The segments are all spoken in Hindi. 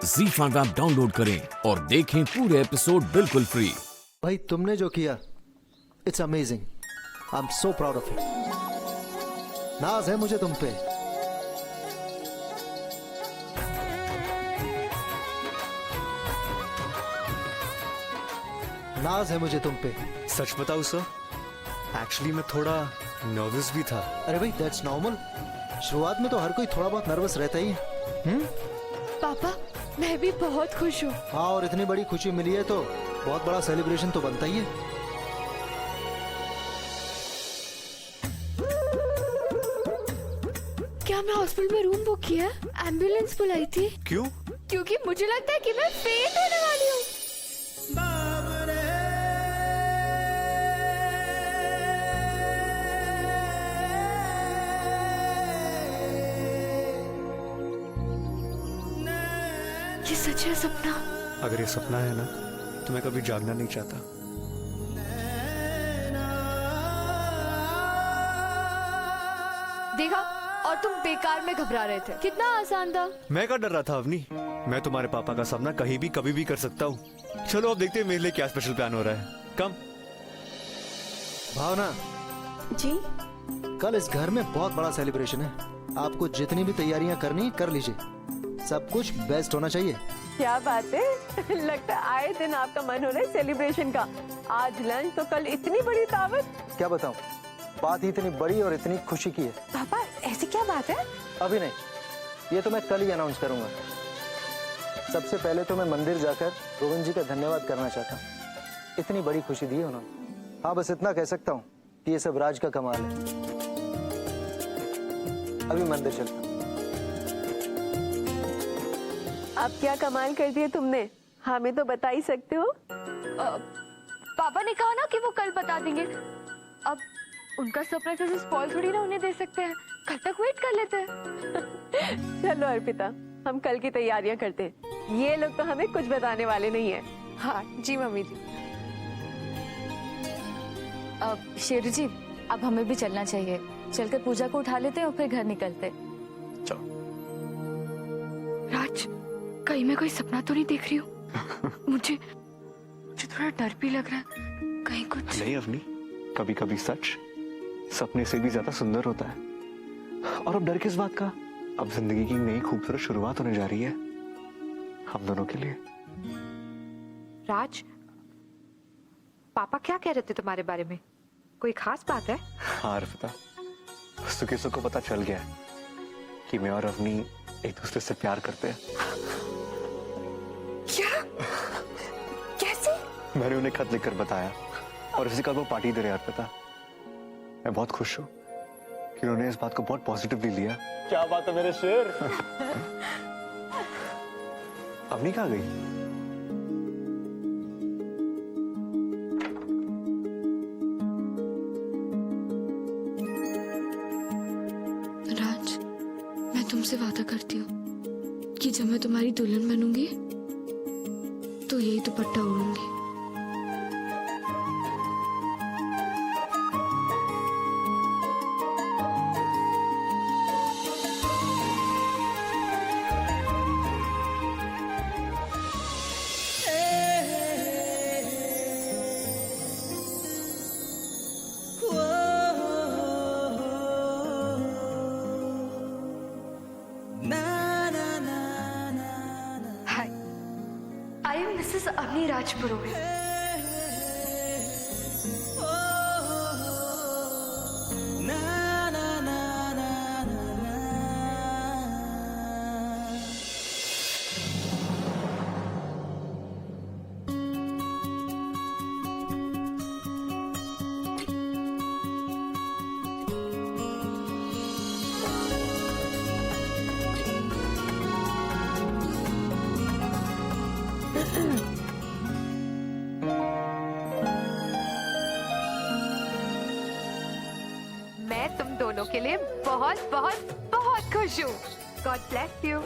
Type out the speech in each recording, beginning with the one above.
ZEE5 ऐप डाउनलोड करें और देखें पूरे एपिसोड बिल्कुल फ्री। भाई तुमने जो किया it's amazing. I am so proud of you. नाज है मुझे तुम पे। नाज है मुझे तुम पे। सच बताऊं सर, एक्चुअली मैं थोड़ा नर्वस भी था। अरे भाई दैट्स नॉर्मल। शुरुआत में तो हर कोई थोड़ा बहुत नर्वस रहता ही है। पापा मैं भी बहुत खुश हूँ। हाँ, और इतनी बड़ी खुशी मिली है तो बहुत बड़ा सेलिब्रेशन तो बनता ही है। क्या मैं हॉस्पिटल में रूम बुक किया? एम्बुलेंस बुलाई थी क्यों? क्योंकि मुझे लगता है कि मैं फेंट होने वाली हूँ। ये सच है सपना? अगर ये सपना है ना तो मैं कभी जागना नहीं चाहता। देखा, और तुम बेकार में घबरा रहे थे। कितना आसान था। मैं क्या डर रहा था अवनी? मैं तुम्हारे पापा का सपना कहीं भी कभी भी कर सकता हूँ। चलो अब देखते हैं मेरे लिए क्या स्पेशल प्लान हो रहा है। कम भावना जी। कल इस घर में बहुत बड़ा सेलिब्रेशन है। आपको जितनी भी तैयारियां करनी है कर लीजिए। सब कुछ बेस्ट होना चाहिए। क्या बात है। लगता है आए दिन आपका मन हो रहा है सेलिब्रेशन का। आज लंच तो कल इतनी बड़ी दावत। क्या बताऊं, बात ही इतनी बड़ी और इतनी खुशी की है। पापा ऐसी क्या बात है? अभी नहीं, ये तो मैं कल ही अनाउंस करूंगा। सबसे पहले तो मैं मंदिर जाकर गोविंद जी का धन्यवाद करना चाहता हूँ। इतनी बड़ी खुशी दी है उन्होंने। हाँ, बस इतना कह सकता हूँ कि ये सब राज का कमाल है। अभी मंदिर चलता हूँ। अब क्या कमाल कर दिए तुमने, हमें तो बता ही सकते हो। पापा ने कहा ना कि वो कल बता देंगे। अब उनका सरप्राइज ऐसे स्पॉइल थोड़ी ना उन्हें दे सकते हैं। कल तक वेट कर लेते हैं। चलो अर्पिता, हम कल की तैयारियां करते हैं। ये लोग तो हमें कुछ बताने वाले नहीं है। हाँ जी मम्मी जी। अब शेरू जी, अब हमें भी चलना चाहिए। चलकर पूजा को उठा लेते हैं और फिर घर निकलते। राज, कहीं मैं कोई सपना तो नहीं देख रही हूँ? मुझे थोड़ा डर भी लग रहा है। कहीं कुछ नहीं अवनी, कभी कभी सच सपने से भी ज्यादा सुंदर होता है। और अब डर किस बात का? अब जिंदगी की नई खूबसूरत शुरुआत होने जा रही है हम दोनों के लिए। राज, पापा क्या कह रहे थे तुम्हारे बारे में? कोई खास बात है? हाँ अर्पिता, सुकेशु को पता चल गया है कि मैं और अवनी एक दूसरे से प्यार करते हैं। क्या? कैसे? मैंने उन्हें खत लिखकर बताया और इसी कल वो पार्टी दे रहे हैं अर्पिता। मैं बहुत खुश हूँ कि उन्होंने इस बात को बहुत पॉजिटिवली लिया। क्या बात है मेरे शेर। अवनी कहाँ गई? राज, मैं तुमसे वादा करती हूँ कि जब मैं तुम्हारी दुल्हन बनूंगी तो यही दुपट्टा ओढ़ूंगी। I am Mrs. Avni Rajpurohit. मैं तुम दोनों के लिए बहुत बहुत बहुत खुश हूँ। God bless you.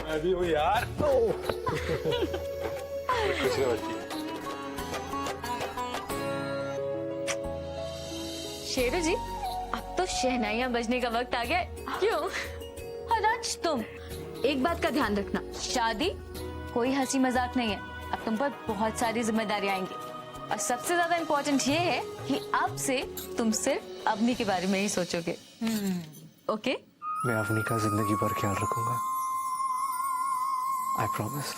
मैं भी हूँ यार। शेरू जी, अब तो शहनाइयां बजने का वक्त आ गया। क्यों? और आज तुम एक बात का ध्यान रखना, शादी कोई हंसी मजाक नहीं है। अब तुम पर बहुत सारी जिम्मेदारियां आएंगी और सबसे ज्यादा इम्पोर्टेंट ये है कि अब से तुम सिर्फ अवनी के बारे में ही सोचोगे। ओके? मैं अवनी का जिंदगी भर ख्याल रखूंगा, आई प्रॉमिस।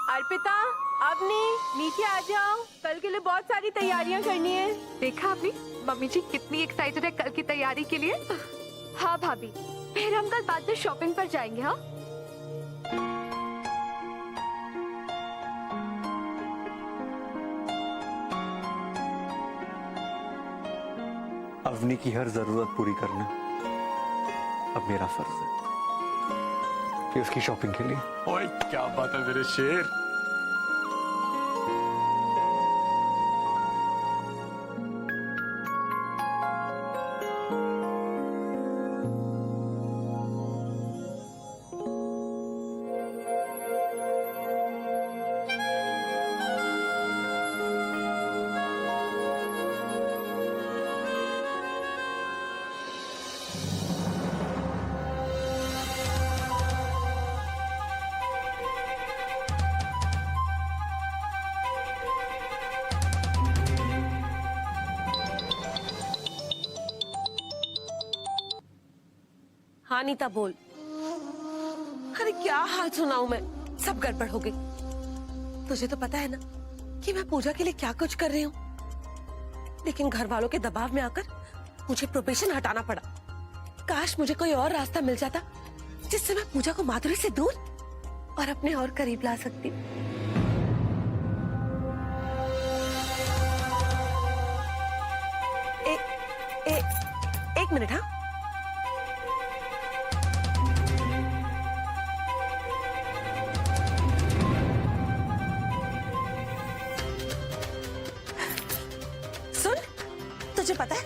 अर्पिता, अवनी, नीचे आ जाओ, कल के लिए बहुत सारी तैयारियां करनी है। देखा आपने मम्मी जी कितनी एक्साइटेड है कल की तैयारी के लिए। हाँ भाभी, फिर हम कल बाद में शॉपिंग पर जाएंगे। हाँ, अवनी की हर जरूरत पूरी करना अब मेरा फर्ज है, कि उसकी शॉपिंग के लिए। ओए क्या बात है मेरे शेर। हाँ नीता बोल। अरे क्या हाल सुनाऊं मैं, सब गड़बड़ हो गई। तुझे तो पता है ना कि मैं पूजा के लिए क्या कुछ कर रही हूँ, लेकिन घर वालों के दबाव में आकर मुझे प्रोफेशन हटाना पड़ा। काश मुझे कोई और रास्ता मिल जाता जिससे मैं पूजा को माधुरी से दूर और अपने और करीब ला सकती। एक मिनट। हाँ, सुन, तुझे पता है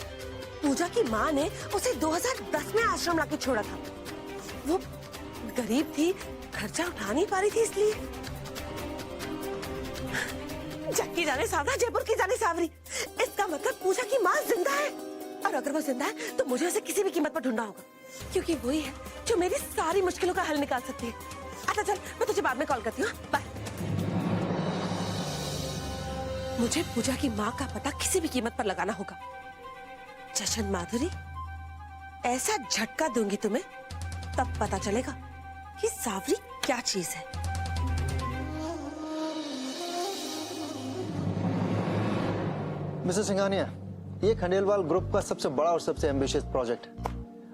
पूजा की माँ ने उसे 2010 में आश्रम लाके छोड़ा था। वो गरीब थी, खर्चा उठा नहीं पा रही थी, इसलिए। जग की जाने सावरा, जयपुर की जाने सावरी। इसका मतलब पूजा की माँ जिंदा है, और अगर वो जिंदा है तो मुझे उसे किसी भी कीमत पर ढूंढना होगा, क्योंकि वही है जो मेरी सारी मुश्किलों का हल निकाल सकती है। अच्छा चल, मैं तुझे बाद में कॉल करती हूँ। बाय। मुझे पूजा की माँ का पता किसी भी कीमत पर लगाना होगा। जशन माधुरी, ऐसा झटका दूंगी तुम्हें, तब पता चलेगा कि सावरी क्या चीज है। मिसेस सिंघानिया, ये खंडेलवाल ग्रुप का सबसे बड़ा और सबसे एम्बिशियस प्रोजेक्ट है,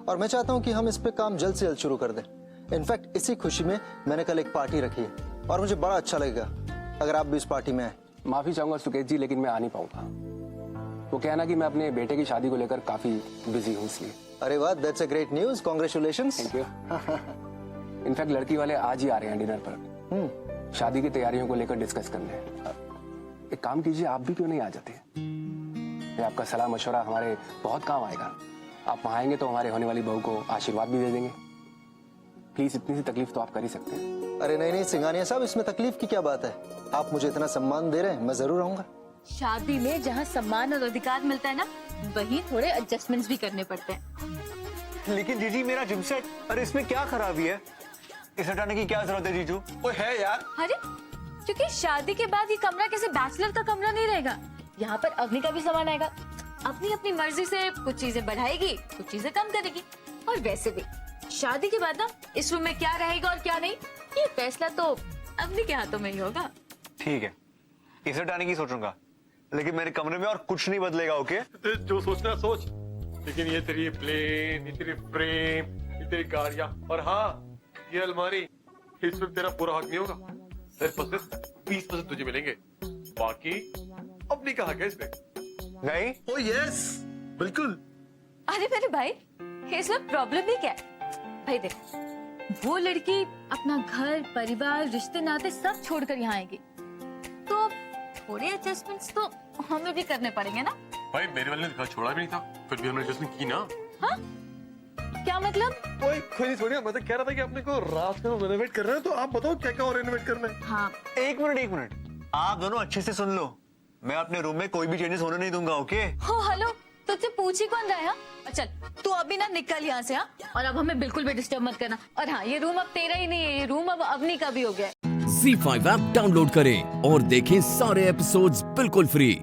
और मैं चाहता हूँ कि हम इस पे काम जल्द से जल्द शुरू कर दें। इनफैक्ट इसी खुशी में मैंने कल एक पार्टी रखी है, और मुझे बड़ा अच्छा लगेगा अगर आप भी इस पार्टी में आए। माफी चाहूंगा सुकेश जी, लेकिन मैं आ नहीं पाऊंगा। वो कहना कि मैं अपने बेटे की शादी को लेकर काफी बिजी हूँ, इसलिए। अरे वाह, that's a great news, congratulations. Thank you. In fact लड़की वाले आज ही आ रहे हैं डिनर पर, शादी की तैयारियों को लेकर डिस्कस करने। एक काम कीजिए, आप भी क्यों नहीं आ जाते? ये आपका सलाह मशवरा हमारे बहुत काम आएगा। आप वहां आएंगे तो हमारे होने वाली बहू को आशीर्वाद भी दे देंगे। प्लीज, इतनी सी तकलीफ तो आप कर ही सकते हैं। अरे नहीं नहीं सिंघानिया साहब, इसमें तकलीफ की क्या बात है? आप मुझे इतना सम्मान दे रहे हैं, मैं जरूर आऊंगा। शादी में जहाँ सम्मान और अधिकार मिलता है ना, वहीं थोड़े एडजस्टमेंट्स भी करने पड़ते हैं। लेकिन जीजी, मेरा जिम सेट, अरे इसमें क्या खराबी है? इसे हटाने की क्या जरूरत है जीजू? ओए है यार। अरे, क्योंकि शादी के बाद ये कमरा किसी बैचलर का कमरा नहीं रहेगा। यहाँ पर अवनी का भी सामान आएगा। अवनी अपनी मर्जी से कुछ चीजें बढ़ाएगी, कुछ चीजें कम करेगी। और वैसे भी शादी के बाद ना इस रूम में क्या रहेगा और क्या नहीं, ये फैसला तो अवनी के हाथों में ही होगा। ठीक है, इसे हटाने की सोचूंगा, लेकिन मेरे कमरे में और कुछ नहीं बदलेगा। ओके? जो सोचना सोच, लेकिन ये तेरी प्लेन, ये तेरी फ्रेम, ये तेरी गाड़ियां, और हाँ ये अलमारी, इसमें तेरा पूरा हक नहीं होगा। सिर्फ 20% तुझे मिलेंगे, बाकी अपनी का हक है इसमें। नहीं? ओ यस, बिल्कुल। अरे मेरे भाई, इसमें प्रॉब्लम ही क्या है? भाई देख, वो लड़की अपना घर, परिवार, रिश्ते नाते सब छोड़कर यहाँ आएगी, तो थोड़े एडजस्टमेंट्स तो हमें भी करने पड़ेंगे ना। भाई मेरे वाले ने घर छोड़ा भी नहीं था, फिर भी हमने एडजस्टमेंट की ना। हाँ? क्या मतलब? ओए कोई नहीं, छोड़िए। मैं तो कह रहा था कि अपने को रात को रेनोवेट कर रहे हैं, तो आप बताओ क्या क्या और रेनोवेट करना है। हाँ, एक मिनट, आप दोनों अच्छे से सुन लो। मैं अपने रूम में कोई भी चेंजेस होने नहीं दूंगा। ओके? हो हेलो, तुझसे पूछ ही कौन रहा है? हाँ? और चल तू अभी ना निकल यहाँ से। हाँ, और अब हमें बिल्कुल भी डिस्टर्ब मत करना। और हाँ, ये रूम अब तेरा ही नहीं है, ये रूम अब अवनी का भी हो गया है। ZEE5 ऐप डाउनलोड करें और देखें सारे एपिसोड्स बिल्कुल फ्री।